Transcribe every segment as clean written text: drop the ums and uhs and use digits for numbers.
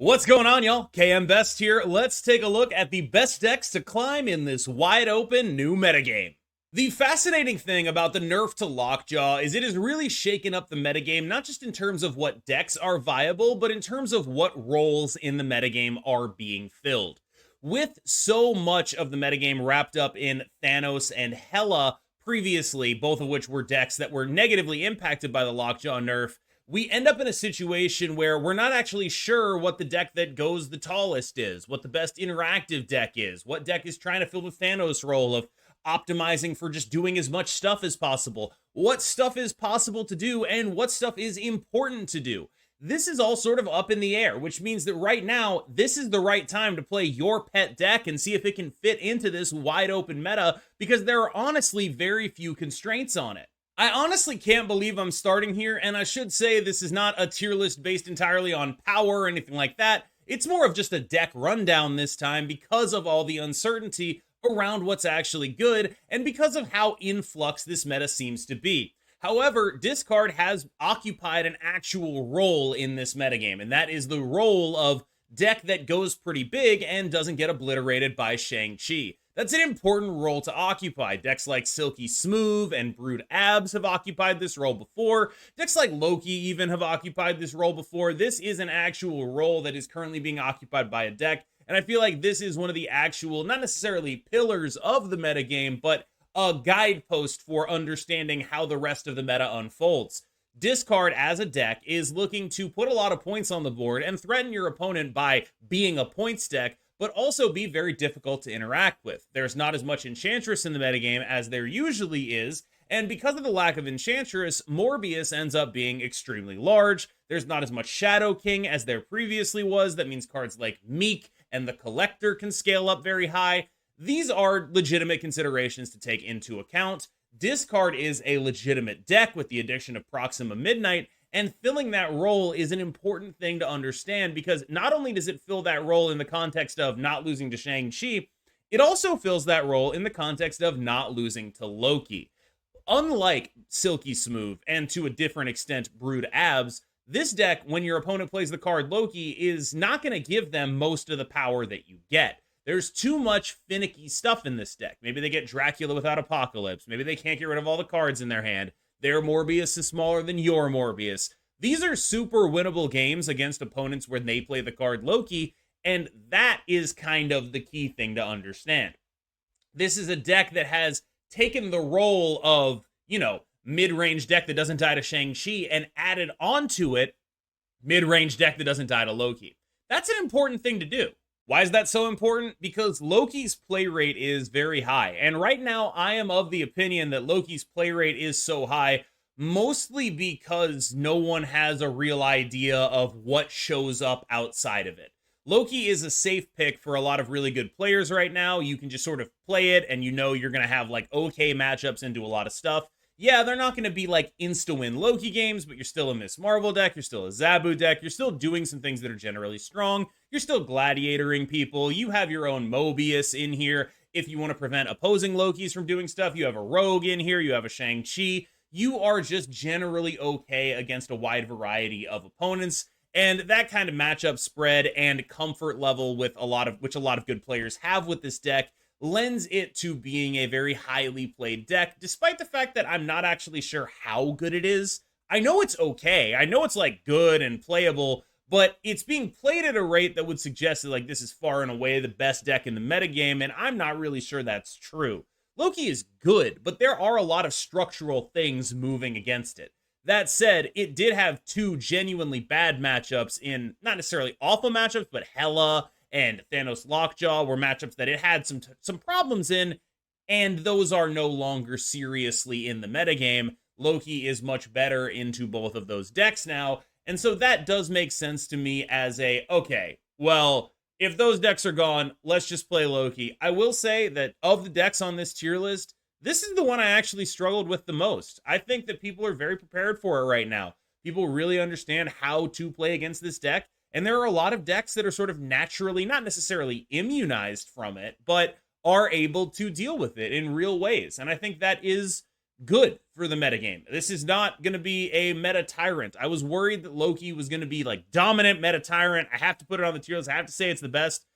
What's going on, y'all? KMBest here. Let's take a look at the best decks to climb in this wide open new metagame. The fascinating thing about the nerf to Lockjaw is it has really shaken up the metagame, not just in terms of what decks are viable, but in terms of what roles in the metagame are being filled. With so much of the metagame wrapped up in Thanos and Hela previously, both of which were decks that were negatively impacted by the Lockjaw nerf, we end up in a situation where we're not actually sure what the deck that goes the tallest is, what the best interactive deck is, what deck is trying to fill the Thanos role of optimizing for just doing as much stuff as possible, what stuff is possible to do, and what stuff is important to do. This is all sort of up in the air, which means that right now, this is the right time to play your pet deck and see if it can fit into this wide open meta, because there are honestly very few constraints on it. I honestly can't believe I'm starting here, and I should say this is not a tier list based entirely on power or anything like that. It's more of just a deck rundown this time because of all the uncertainty around what's actually good and because of how in flux this meta seems to be. However, discard has occupied an actual role in this metagame, and that is the role of deck that goes pretty big and doesn't get obliterated by Shang-Chi. That's an important role to occupy. Decks like Silky Smooth and Brood Abs have occupied this role before. Decks like Loki even have occupied this role before. This is an actual role that is currently being occupied by a deck, and I feel like this is one of the actual, not necessarily pillars of the metagame, but a guidepost for understanding how the rest of the meta unfolds. Discard as a deck is looking to put a lot of points on the board and threaten your opponent by being a points deck, but also be very difficult to interact with. There's not as much Enchantress in the metagame as there usually is, and because of the lack of Enchantress, Morbius ends up being extremely large. There's not as much Shadow King as there previously was. That means cards like Meek and the Collector can scale up very high. These are legitimate considerations to take into account. Discard is a legitimate deck with the addition of Proxima Midnight, and filling that role is an important thing to understand because not only does it fill that role in the context of not losing to Shang-Chi, it also fills that role in the context of not losing to Loki. Unlike Silky Smooth, and to a different extent Brood Abs, this deck, when your opponent plays the card Loki, is not going to give them most of the power that you get. There's too much finicky stuff in this deck. Maybe they get Dracula without Apocalypse. Maybe they can't get rid of all the cards in their hand. Their Morbius is smaller than your Morbius. These are super winnable games against opponents when they play the card Loki, and that is kind of the key thing to understand. This is a deck that has taken the role of, mid-range deck that doesn't die to Shang-Chi and added onto it mid-range deck that doesn't die to Loki. That's an important thing to do. Why is that so important? Because Loki's play rate is very high. And right now, I am of the opinion that Loki's play rate is so high, mostly because no one has a real idea of what shows up outside of it. Loki is a safe pick for a lot of really good players right now. You can just sort of play it and you're going to have okay matchups and do a lot of stuff. Yeah, they're not going to be insta-win Loki games, but you're still a Miss Marvel deck, you're still a Zabu deck, you're still doing some things that are generally strong, you're still gladiatoring people, you have your own Mobius in here. If you want to prevent opposing Lokis from doing stuff, you have a Rogue in here, you have a Shang-Chi. You are just generally okay against a wide variety of opponents, and that kind of matchup spread and comfort level with a lot of good players have with this deck lends it to being a very highly played deck, despite the fact that I'm not actually sure how good it is. I know it's okay. I know it's good and playable, but it's being played at a rate that would suggest that this is far and away the best deck in the metagame, and I'm not really sure that's true. Loki is good, but there are a lot of structural things moving against it. That said, it did have two genuinely bad matchups in, not necessarily awful matchups, but Hela and Thanos Lockjaw were matchups that it had some problems in, and those are no longer seriously in the metagame. Loki is much better into both of those decks now, and so that does make sense to me as okay, well, if those decks are gone, let's just play Loki. I will say that of the decks on this tier list, this is the one I actually struggled with the most. I think that people are very prepared for it right now. People really understand how to play against this deck. And there are a lot of decks that are sort of naturally, not necessarily immunized from it, but are able to deal with it in real ways. And I think that is good for the metagame. This is not going to be a meta tyrant. I was worried that Loki was going to be like dominant meta tyrant. I have to put it on the tier list. I have to say it's the best.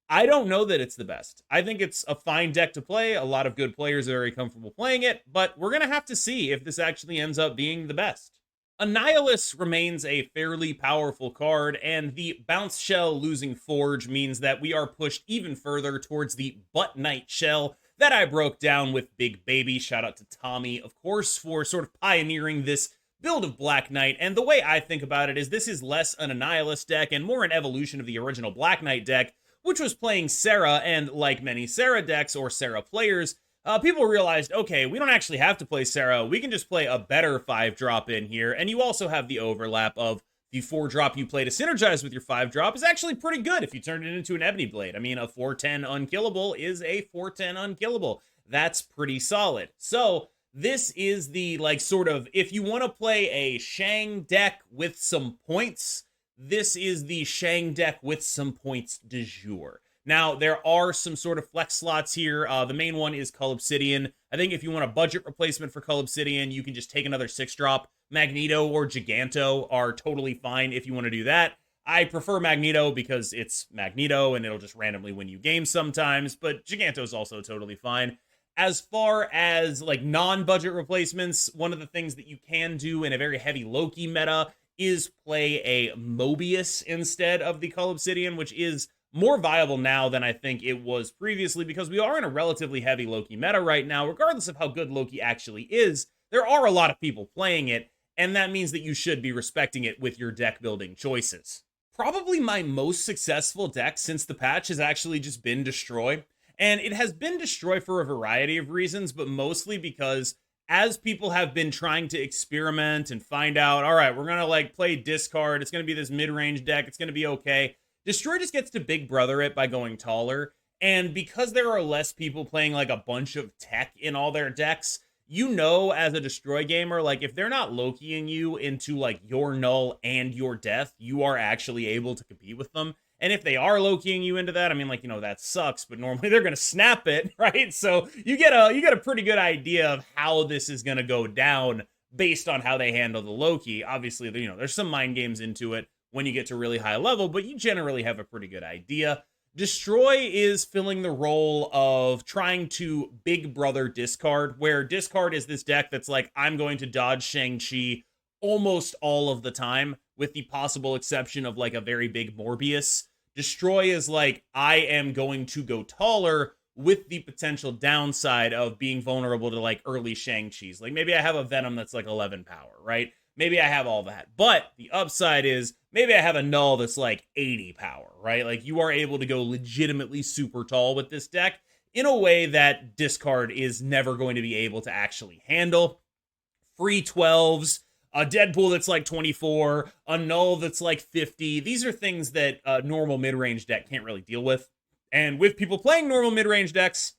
I don't know that it's the best. I think it's a fine deck to play. A lot of good players are very comfortable playing it, but we're going to have to see if this actually ends up being the best. Annihilus remains a fairly powerful card, and the Bounce Shell losing Forge means that we are pushed even further towards the Butt Knight Shell that I broke down with Big Baby. Shout out to Tommy, of course, for sort of pioneering this build of Black Knight. And the way I think about it is this is less an Annihilus deck and more an evolution of the original Black Knight deck, which was playing Serra, and like many Serra decks or Serra players, people realized, okay, we don't actually have to play Serra, we can just play a better 5-drop in here, and you also have the overlap of the 4-drop you play to synergize with your 5-drop is actually pretty good if you turn it into an Ebony Blade. I mean, a 4/10 unkillable is a 4/10 unkillable. That's pretty solid. So this is the, like, sort of, if you want to play a Shang deck with some points, this is the Shang deck with some points de jour. Now, there are some sort of flex slots here. The main one is Cull Obsidian. I think if you want a budget replacement for Cull Obsidian, you can just take another 6-drop. Magneto or Giganto are totally fine if you want to do that. I prefer Magneto because it's Magneto and it'll just randomly win you games sometimes, but Giganto's also totally fine. As far as like non-budget replacements, one of the things that you can do in a very heavy Loki meta is play a Mobius instead of the Cull Obsidian, which is more viable now than I think it was previously, because we are in a relatively heavy Loki meta right now. Regardless of how good Loki actually is, there are a lot of people playing it, and that means that you should be respecting it with your deck building choices. Probably my most successful deck since the patch has actually just been Destroy, and it has been Destroy for a variety of reasons, but mostly because as people have been trying to experiment and find out, all right, we're going to like play discard, it's going to be this mid-range deck, it's going to be okay, Destroy just gets to big brother it by going taller. And because there are less people playing like a bunch of tech in all their decks, you know, as a Destroy gamer, like if they're not Lokiing you into like your null and your death, you are actually able to compete with them. And if they are Lokiing you into that, I mean, like, you know, that sucks, but normally they're going to snap it, right? So you get a pretty good idea of how this is going to go down based on how they handle the Loki. Obviously, you know, there's some mind games into it when you get to really high level, but you generally have a pretty good idea. Destroy is filling the role of trying to big brother discard, where discard is this deck that's like, I'm going to dodge Shang-Chi almost all of the time, with the possible exception of like a very big Morbius. Destroy is like, I am going to go taller with the potential downside of being vulnerable to like early Shang-Chi's. Like maybe I have a Venom that's like 11 power, right? Maybe I have all that. But the upside is maybe I have a null that's like 80 power, right? Like you are able to go legitimately super tall with this deck in a way that discard is never going to be able to actually handle. Free 12s, a Deadpool that's like 24, a null that's like 50. These are things that a normal mid-range deck can't really deal with. And with people playing normal mid-range decks,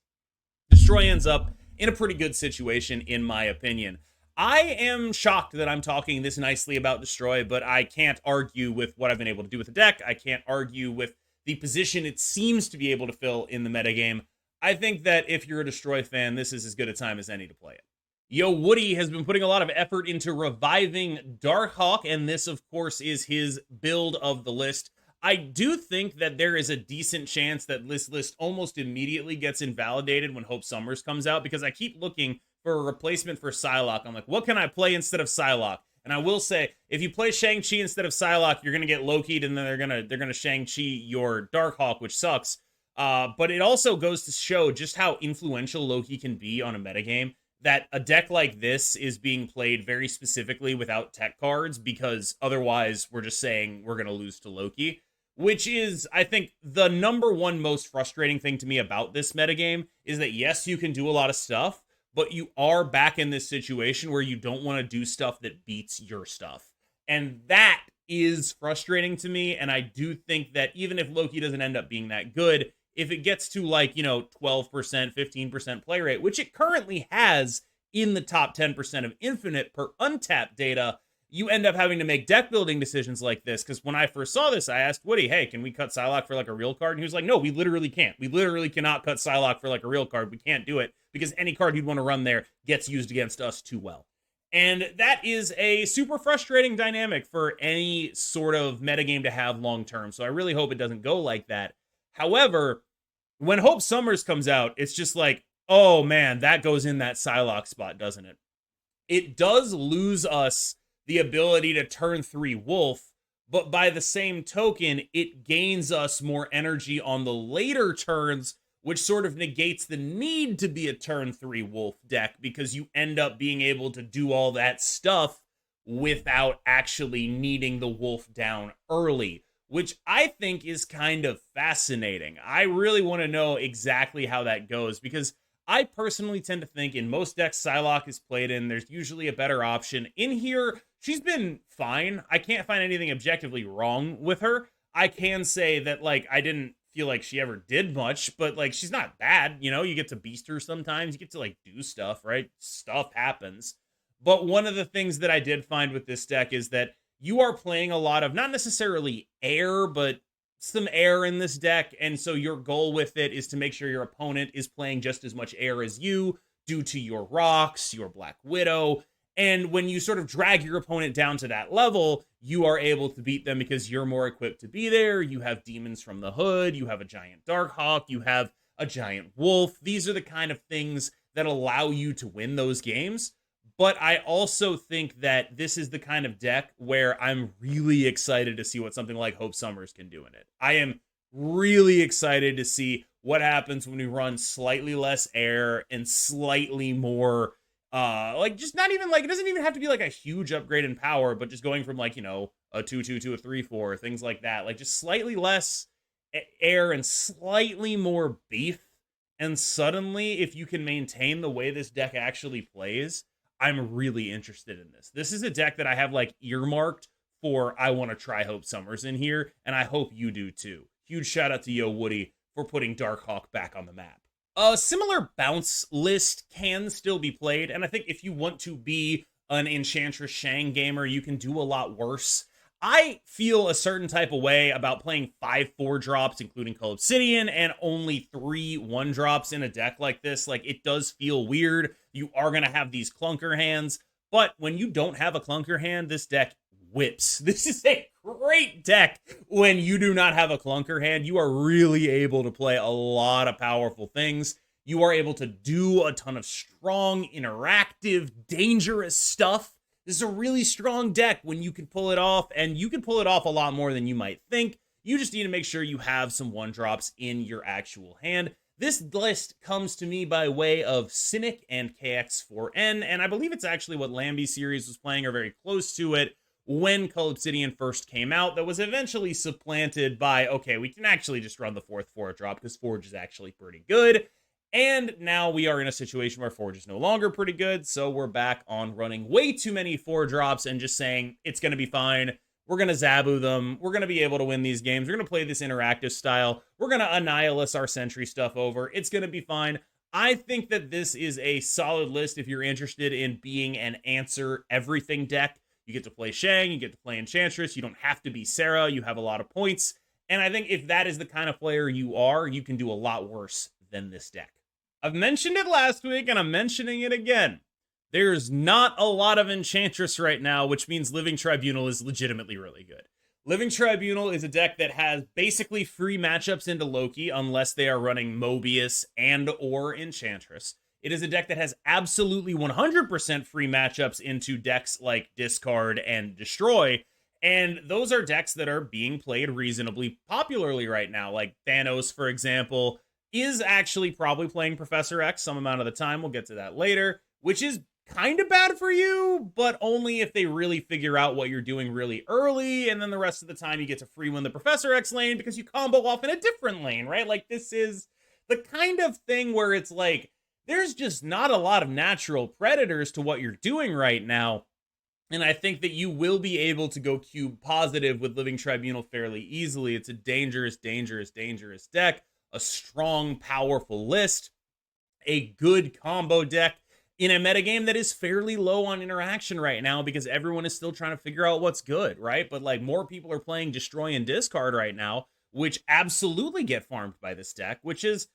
Destroy ends up in a pretty good situation, in my opinion. I am shocked that I'm talking this nicely about Destroy, but I can't argue with what I've been able to do with the deck. I can't argue with the position it seems to be able to fill in the metagame. I think that if you're a Destroy fan, this is as good a time as any to play it. Yo Woody has been putting a lot of effort into reviving Darkhawk, and this, of course, is his build of the list. I do think that there is a decent chance that this list almost immediately gets invalidated when Hope Summers comes out, because I keep looking for a replacement for Psylocke. I'm like, what can I play instead of Psylocke? And I will say, if you play Shang-Chi instead of Psylocke, you're gonna get Loki'd, and then they're gonna Shang-Chi your Darkhawk, which sucks. But it also goes to show just how influential Loki can be on a metagame, that a deck like this is being played very specifically without tech cards, because otherwise we're just saying we're gonna lose to Loki. Which is, I think, the number one most frustrating thing to me about this metagame, is that yes, you can do a lot of stuff, but you are back in this situation where you don't want to do stuff that beats your stuff. And that is frustrating to me, and I do think that even if Loki doesn't end up being that good, if it gets to like, 12%, 15% play rate, which it currently has in the top 10% of Infinite per untapped data, you end up having to make deck building decisions like this. Because when I first saw this, I asked Woody, hey, can we cut Psylocke for like a real card? And he was like, no, we literally can't. We literally cannot cut Psylocke for like a real card. We can't do it because any card you'd want to run there gets used against us too well. And that is a super frustrating dynamic for any sort of metagame to have long term. So I really hope it doesn't go like that. However, when Hope Summers comes out, it's just like, oh man, that goes in that Psylocke spot, doesn't it? It does lose us the ability to turn 3 Wolf, but by the same token, it gains us more energy on the later turns, which sort of negates the need to be a turn 3 Wolf deck because you end up being able to do all that stuff without actually needing the Wolf down early, which I think is kind of fascinating. I really want to know exactly how that goes because I personally tend to think in most decks Psylocke is played in, there's usually a better option. In here, she's been fine. I can't find anything objectively wrong with her. I can say that, like, I didn't feel like she ever did much, but, like, she's not bad. You know, you get to beast her sometimes. You get to, like, do stuff, right? Stuff happens. But one of the things that I did find with this deck is that you are playing a lot of, not necessarily air, but some air in this deck, and so your goal with it is to make sure your opponent is playing just as much air as you due to your rocks, your Black Widow, and when you sort of drag your opponent down to that level, you are able to beat them because you're more equipped to be there. You have demons from the hood, you have a giant Darkhawk, you have a giant wolf. These are the kind of things that allow you to win those games. But I also think that this is the kind of deck where I'm really excited to see what something like Hope Summers can do in it. I am really excited to see what happens when we run slightly less air and slightly more, like, just not even, like, it doesn't even have to be, like, a huge upgrade in power, but just going from, like, you know, a 2/2 to a 3/4, things like that. Like, just slightly less air and slightly more beef. And suddenly, if you can maintain the way this deck actually plays, I'm really interested in this. This is a deck that I have like earmarked for I want to try Hope Summers in here, and I hope you do too. Huge shout out to Yo Woody for putting Darkhawk back on the map. A similar bounce list can still be played, and I think if you want to be an Enchantress Shang gamer, you can do a lot worse. I feel a certain type of way about playing 5 4-drops, including Cull Obsidian, and only 3 1-drops in a deck like this. Like, it does feel weird. You are going to have these clunker hands, but when you don't have a clunker hand, this deck whips. This is a great deck when you do not have a clunker hand. You are really able to play a lot of powerful things. You are able to do a ton of strong, interactive, dangerous stuff. This is a really strong deck when you can pull it off, and you can pull it off a lot more than you might think. You just need to make sure you have some 1-drops in your actual hand. This list comes to me by way of Cynic and KX4N, and I believe it's actually what Lambie series was playing, or very close to it, when Cull Obsidian first came out. That was eventually supplanted by, okay, we can actually just run the 4th 4-drop because Forge is actually pretty good. And now we are in a situation where Forge is no longer pretty good, so we're back on running way too many 4-drops and just saying, it's going to be fine. We're going to Zabu them. We're going to be able to win these games. We're going to play this interactive style. We're going to Annihilus our Sentry stuff over. It's going to be fine. I think that this is a solid list if you're interested in being an answer everything deck. You get to play Shang, you get to play Enchantress. You don't have to be Sarah. You have a lot of points. And I think if that is the kind of player you are, you can do a lot worse than this deck. I've mentioned it last week, and I'm mentioning it again. There's not a lot of Enchantress right now, which means Living Tribunal is legitimately really good. Living Tribunal is a deck that has basically free matchups into Loki, unless they are running Mobius and or Enchantress. It is a deck that has absolutely 100% free matchups into decks like Discard and Destroy, and those are decks that are being played reasonably popularly right now, like Thanos, for example, is actually probably playing Professor X some amount of the time. We'll get to that later, which is kind of bad for you, but only if they really figure out what you're doing really early, and then the rest of the time you get to free win the Professor X lane because you combo off in a different lane, right? Like, this is the kind of thing where it's like, there's just not a lot of natural predators to what you're doing right now, and I think that you will be able to go cube positive with Living Tribunal fairly easily. It's a dangerous, dangerous, dangerous deck. A strong, powerful list, a good combo deck, in a metagame that is fairly low on interaction right now because everyone is still trying to figure out what's good, right? But like more people are playing Destroy and Discard right now, which absolutely get farmed by this deck, which is,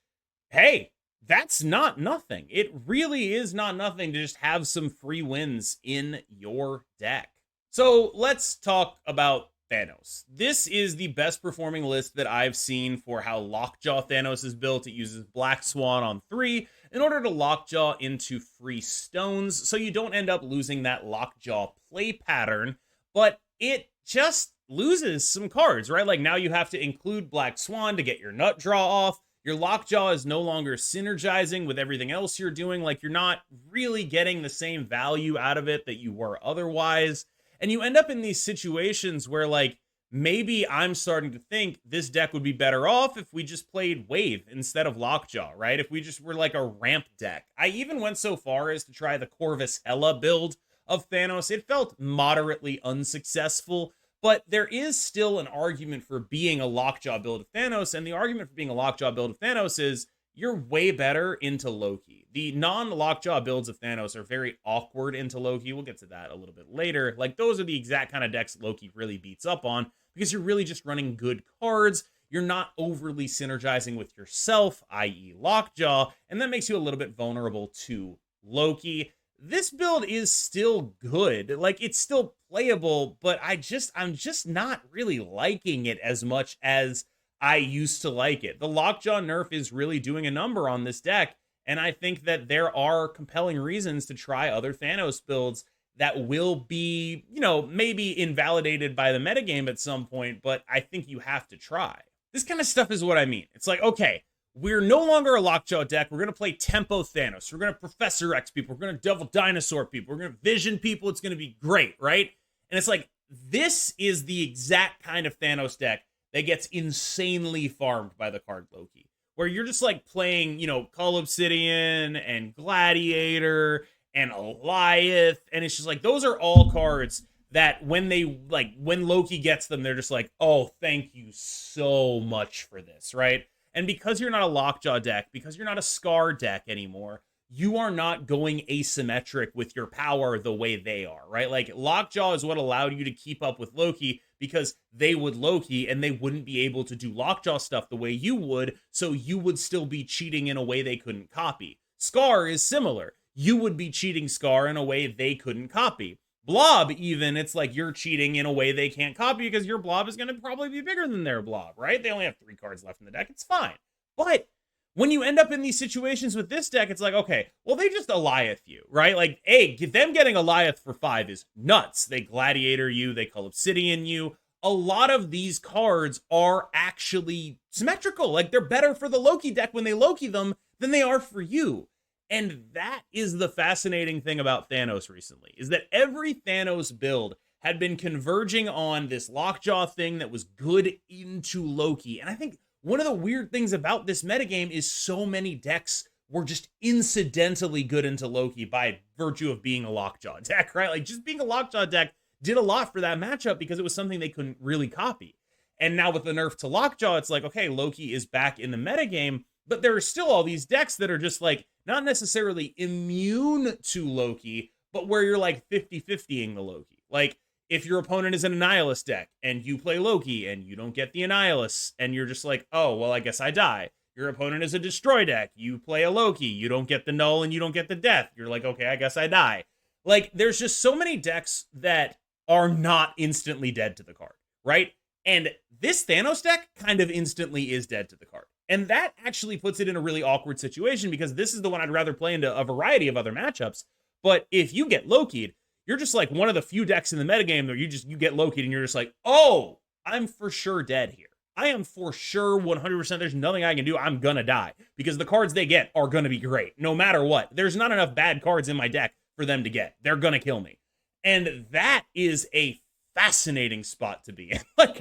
hey, that's not nothing. It really is not nothing to just have some free wins in your deck. So let's talk about Thanos. This is the best performing list that I've seen for how Lockjaw Thanos is built. It uses Black Swan on 3 in order to Lockjaw into free stones, so you don't end up losing that Lockjaw play pattern, but it just loses some cards, right? Like now you have to include Black Swan to get your nut draw off. Your Lockjaw is no longer synergizing with everything else you're doing. Like you're not really getting the same value out of it that you were otherwise. And you end up in these situations where like, maybe I'm starting to think this deck would be better off if we just played Wave instead of Lockjaw, right? If we just were like a ramp deck. I even went so far as to try the Corvus Hela build of Thanos. It felt moderately unsuccessful, but there is still an argument for being a Lockjaw build of Thanos, and the argument for being a Lockjaw build of Thanos is you're way better into Loki. The non-Lockjaw builds of Thanos are very awkward into Loki. We'll get to that a little bit later. Like, those are the exact kind of decks Loki really beats up on, because you're really just running good cards. You're not overly synergizing with yourself, i.e. Lockjaw, and that makes you a little bit vulnerable to Loki. This build is still good. Like, it's still playable, but I'm just not really liking it as much as I used to like it. The Lockjaw nerf is really doing a number on this deck, and I think that there are compelling reasons to try other Thanos builds that will be, you know, maybe invalidated by the metagame at some point, but I think you have to try. This kind of stuff is what I mean. It's like, okay, we're no longer a Lockjaw deck. We're going to play Tempo Thanos. We're going to Professor X people. We're going to Devil Dinosaur people. We're going to Vision people. It's going to be great, right? And it's like, this is the exact kind of Thanos deck that gets insanely farmed by the card Loki, where you're just like playing, you know, Cull Obsidian and Gladiator and Goliath, and it's just like, those are all cards that when Loki gets them, they're just like, oh, thank you so much for this, right? And because you're not a Lockjaw deck, because you're not a Scar deck anymore, you are not going asymmetric with your power the way they are, right? Like, Lockjaw is what allowed you to keep up with Loki, because they would Loki and they wouldn't be able to do Lockjaw stuff the way you would, so you would still be cheating in a way they couldn't copy. Scar is similar. You would be cheating Scar in a way they couldn't copy. Blob, even, it's like you're cheating in a way they can't copy because your Blob is going to probably be bigger than their Blob, right? They only have 3 cards left in the deck. It's fine. But when you end up in these situations with this deck, it's like, okay, well, they just Goliath you, right? Like, hey, them getting Goliath for 5 is nuts. They Gladiator you, they Cull Obsidian you. A lot of these cards are actually symmetrical. Like, they're better for the Loki deck when they Loki them than they are for you. And that is the fascinating thing about Thanos recently, is that every Thanos build had been converging on this Lockjaw thing that was good into Loki. And I think one of the weird things about this metagame is so many decks were just incidentally good into Loki by virtue of being a Lockjaw deck, right? Like, just being a Lockjaw deck did a lot for that matchup because it was something they couldn't really copy. And now with the nerf to Lockjaw, it's like, okay, Loki is back in the metagame, but there are still all these decks that are just like, not necessarily immune to Loki, but where you're like 50-50ing the Loki. Like, if your opponent is an Annihilus deck and you play Loki and you don't get the Annihilus and you're just like, oh, well, I guess I die. Your opponent is a Destroy deck. You play a Loki. You don't get the Null and you don't get the Death. You're like, okay, I guess I die. Like, there's just so many decks that are not instantly dead to the card, right? And this Thanos deck kind of instantly is dead to the card. And that actually puts it in a really awkward situation, because this is the one I'd rather play into a variety of other matchups. But if you get Loki'd, you're just like one of the few decks in the metagame where you get Loki'd and you're just like, oh, I'm for sure dead here. I am for sure 100%. There's nothing I can do. I'm gonna die, because the cards they get are gonna be great no matter what. There's not enough bad cards in my deck for them to get. They're gonna kill me. And that is a fascinating spot to be in. Like,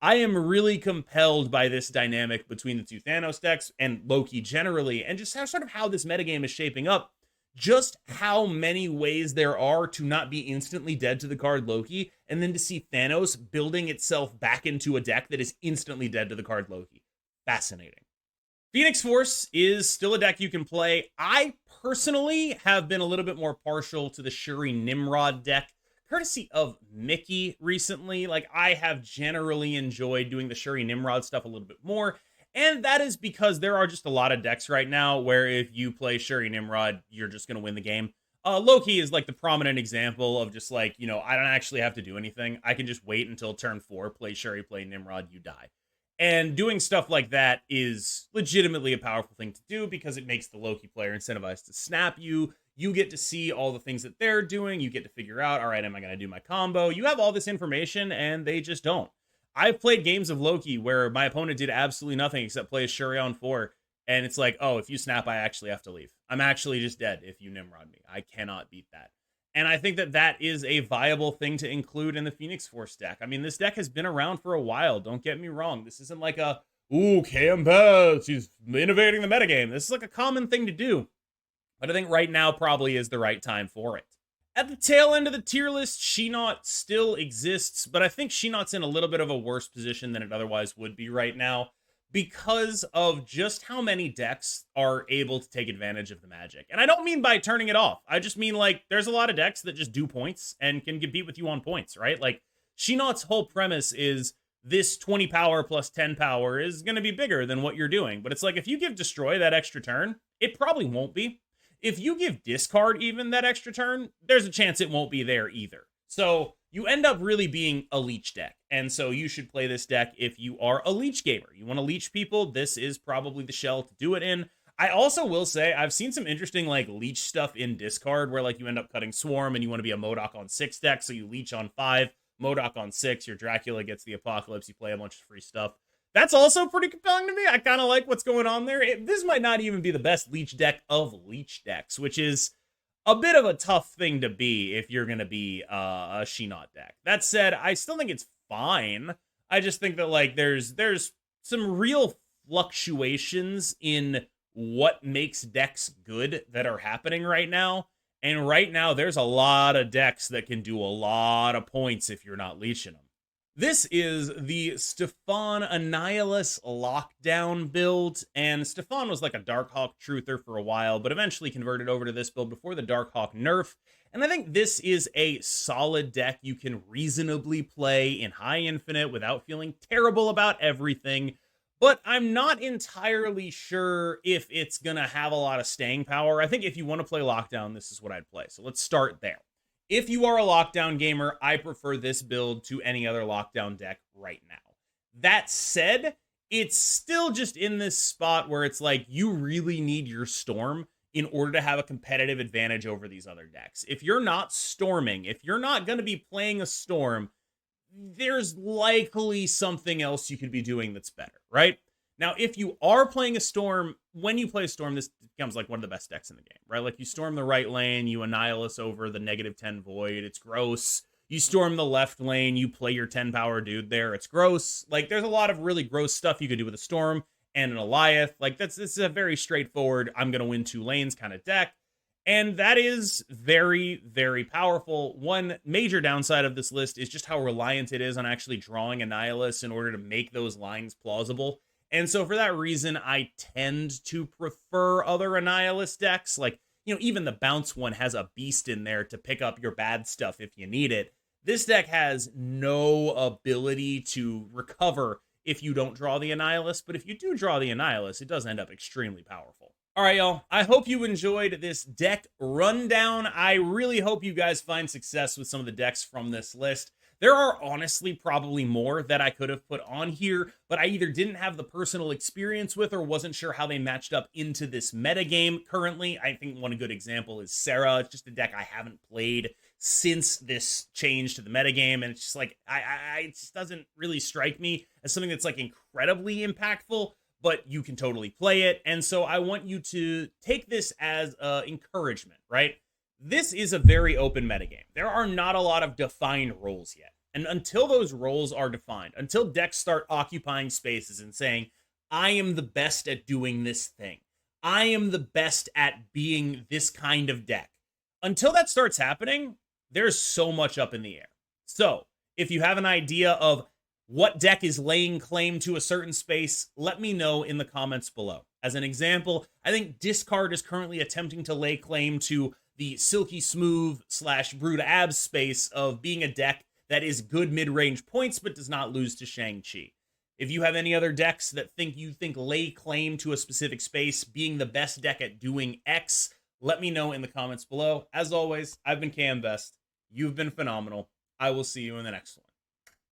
I am really compelled by this dynamic between the two Thanos decks and Loki generally, and just how this metagame is shaping up. Just how many ways there are to not be instantly dead to the card Loki, and then to see Thanos building itself back into a deck that is instantly dead to the card Loki. Fascinating. Phoenix Force is still a deck you can play. I personally have been a little bit more partial to the Shuri Nimrod deck, courtesy of Mickey recently. Like, I have generally enjoyed doing the Shuri Nimrod stuff a little bit more, and that is because there are just a lot of decks right now where if you play Shuri Nimrod, you're just going to win the game. Loki is like the prominent example of just like, you know, I don't actually have to do anything. I can just wait until turn 4, play Shuri, play Nimrod, you die. And doing stuff like that is legitimately a powerful thing to do because it makes the Loki player incentivized to snap you. You get to see all the things that they're doing. You get to figure out, all right, am I going to do my combo? You have all this information and they just don't. I've played games of Loki where my opponent did absolutely nothing except play a Shuri on 4. And it's like, oh, if you snap, I actually have to leave. I'm actually just dead if you Nimrod me. I cannot beat that. And I think that that is a viable thing to include in the Phoenix Force deck. I mean, this deck has been around for a while. Don't get me wrong. This isn't like a, ooh, KMBest, he's innovating the metagame. This is like a common thing to do. But I think right now probably is the right time for it. At the tail end of the tier list, She-Naut still exists, but I think She-Naut's in a little bit of a worse position than it otherwise would be right now, because of just how many decks are able to take advantage of the magic. And I don't mean by turning it off. I just mean like there's a lot of decks that just do points and can compete with you on points, right? Like She-Naut's whole premise is this 20 power plus 10 power is going to be bigger than what you're doing. But it's like if you give Destroy that extra turn, it probably won't be. If you give Discard even that extra turn, there's a chance it won't be there either. So you end up really being a leech deck. And so you should play this deck if you are a leech gamer. You want to leech people, this is probably the shell to do it in. I also will say, I've seen some interesting like leech stuff in Discard where like you end up cutting Swarm and you want to be a MODOK on 6 deck, so you leech on 5, MODOK on 6, your Dracula gets the Apocalypse, you play a bunch of free stuff. That's also pretty compelling to me. I kind of like what's going on there. This might not even be the best leech deck of leech decks, which is a bit of a tough thing to be if you're going to be a She-Naut deck. That said, I still think it's fine. I just think that like there's some real fluctuations in what makes decks good that are happening right now. And right now, there's a lot of decks that can do a lot of points if you're not leeching them. This is the Stefan Annihilus Lockdown build, and Stefan was like a Darkhawk truther for a while, but eventually converted over to this build before the Darkhawk nerf, and I think this is a solid deck you can reasonably play in high infinite without feeling terrible about everything, but I'm not entirely sure if it's gonna have a lot of staying power. I think if you want to play Lockdown, this is what I'd play, so let's start there. If you are a Lockdown gamer, I prefer this build to any other Lockdown deck right now. That said, it's still just in this spot where it's like you really need your Storm in order to have a competitive advantage over these other decks. If you're not storming, if you're not going to be playing a Storm, there's likely something else you could be doing that's better, right? Now, if you are playing a Storm, when you play a Storm, this becomes like one of the best decks in the game, right? Like you storm the right lane, you Annihilus over the -10 Void, it's gross. You storm the left lane, you play your 10 power dude there, it's gross. Like there's a lot of really gross stuff you could do with a Storm and an Alioth. Like this is a very straightforward, I'm going to win 2 lanes kind of deck. And that is very, very powerful. One major downside of this list is just how reliant it is on actually drawing Annihilus in order to make those lines plausible. And so for that reason, I tend to prefer other Annihilus decks. Like, you know, even the Bounce one has a beast in there to pick up your bad stuff if you need it. This deck has no ability to recover if you don't draw the Annihilus, but if you do draw the Annihilus, it does end up extremely powerful. All right, y'all, I hope you enjoyed this deck rundown. I really hope you guys find success with some of the decks from this list. There are honestly probably more that I could have put on here, but I either didn't have the personal experience with or wasn't sure how they matched up into this metagame currently. I think one good example is Sarah. It's just a deck I haven't played since this change to the metagame, and it's just like, it just doesn't really strike me as something that's like incredibly impactful, but you can totally play it, and so I want you to take this as encouragement, right? This is a very open metagame. There are not a lot of defined roles yet. And until those roles are defined, until decks start occupying spaces and saying, I am the best at doing this thing, I am the best at being this kind of deck, until that starts happening, there's so much up in the air. So if you have an idea of what deck is laying claim to a certain space, let me know in the comments below. As an example, I think Discard is currently attempting to lay claim to the silky smooth / brood abs space of being a deck that is good mid-range points but does not lose to Shang-Chi. If you have any other decks that you think lay claim to a specific space being the best deck at doing X, let me know in the comments below. As always, I've been KMBest. You've been phenomenal. I will see you in the next one.